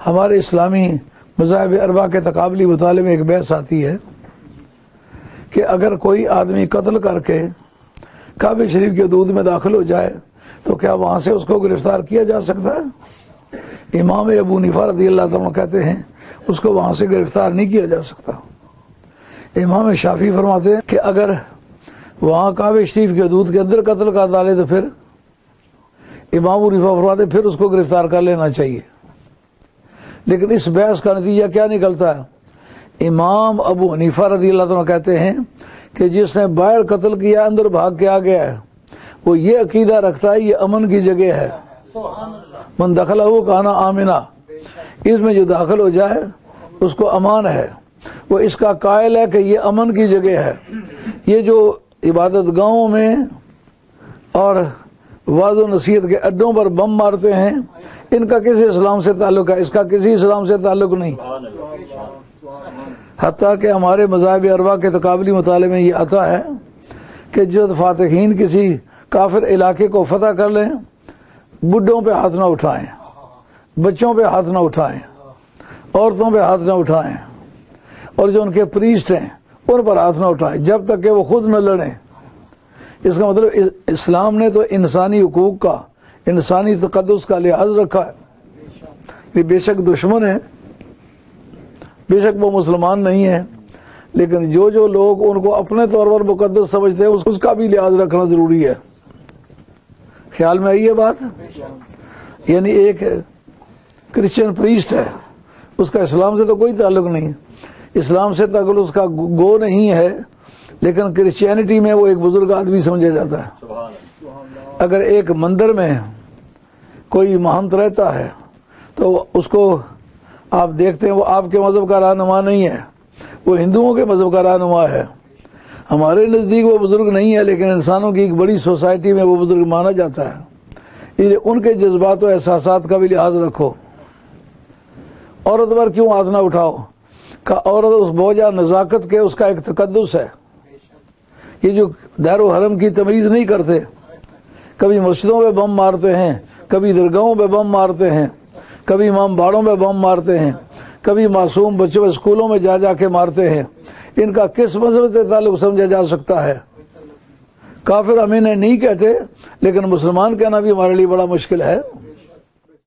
हमारे इस्लामी मज़ाहिब अरबा के तकाबली मुताले में एक बहस आती है कि अगर कोई आदमी कत्ल करके काबे शरीफ के हदूद में दाखिल हो जाए तो क्या वहाँ से उसको गिरफ्तार किया जा सकता है? इमाम अबू हनीफा रज़ियल्लाहु अन्हु कहते हैं उसको वहाँ से गिरफ्तार नहीं किया जा सकता। इमाम शाफी फरमाते हैं कि अगर वहाँ काबे शरीफ के हदूद के अंदर कत्ल कर डाले तो फिर इमाम अबू हनीफा फरमाते फिर उसको गिरफ्तार कर लेना चाहिए। लेकिन इस बहस का नतीजा क्या निकलता है? इमाम अबू हनीफा रज़ियल्लाहु अन्हु कहते हैं कि जिसने बाहर कत्ल किया अंदर भाग के आ गया है वो ये अकीदा रखता है ये अमन की जगह है। मन दखला हो कहना आमिना, इसमें जो दाखिल हो जाए उसको अमान है, वो इसका कायल है कि ये अमन की जगह है। ये जो इबादत गाहों में और वाज़ो नसीहत के अड्डों पर बम मारते हैं इनका किसी इस्लाम से ताल्लुक है? इसका किसी इस्लाम से ताल्लुक नहीं। हत्ता कि हमारे मज़ाहिब अरबा के तकाबली मुताले में ये आता है कि जब फातिहीन किसी काफिर इलाके को फतह कर लें बुढ़ों पे हाथ ना उठाएं, बच्चों पे हाथ ना उठाएं, औरतों पे हाथ ना उठाएं और जो उनके प्रीस्ट हैं उन पर हाथ ना उठाएं जब तक कि वो खुद न लड़ें। इसका मतलब इस्लाम ने तो इंसानी हुकूक का, इंसानी तक़द्दुस का लिहाज रखा है। ये बेशक दुश्मन है, बेशक वो मुसलमान नहीं है, लेकिन जो जो लोग उनको अपने तौर पर मुकद्दस समझते हैं उसका भी लिहाज रखना जरूरी है। ख्याल में आई है बात? यानी एक क्रिश्चियन प्रीस्ट है उसका इस्लाम से तो कोई ताल्लुक नहीं, इस्लाम से ताल्लुक उसका गो नहीं है, लेकिन क्रिश्चियनिटी में वो एक बुजुर्ग आदमी समझा जाता है। अगर एक मंदिर में कोई महंत रहता है तो उसको आप देखते हैं वो आपके मज़हब का रहनुमा नहीं है, वो हिंदुओं के मज़हब का रहनुमा है। हमारे नज़दीक वो बुज़ुर्ग नहीं है, लेकिन इंसानों की एक बड़ी सोसाइटी में वो बुज़ुर्ग माना जाता है। इसलिए उनके जज्बात और एहसासात का भी लिहाज रखो। औरत पर क्यों हाथ ना उठाओ? का औरत उस बोझा नज़ाकत के उसका एक तक़द्दुस है। ये जो दारो हरम की तमीज़ नहीं करते, कभी मस्जिदों पे बम मारते हैं, कभी दरगाहों पे बम मारते हैं, कभी इमाम बाड़ों में बम मारते हैं, कभी मासूम बच्चों स्कूलों में जा जा के मारते हैं, इनका किस मज़हब से ताल्लुक समझा जा सकता है? काफिर हम इन्हें नहीं कहते, लेकिन मुसलमान कहना भी हमारे लिए बड़ा मुश्किल है।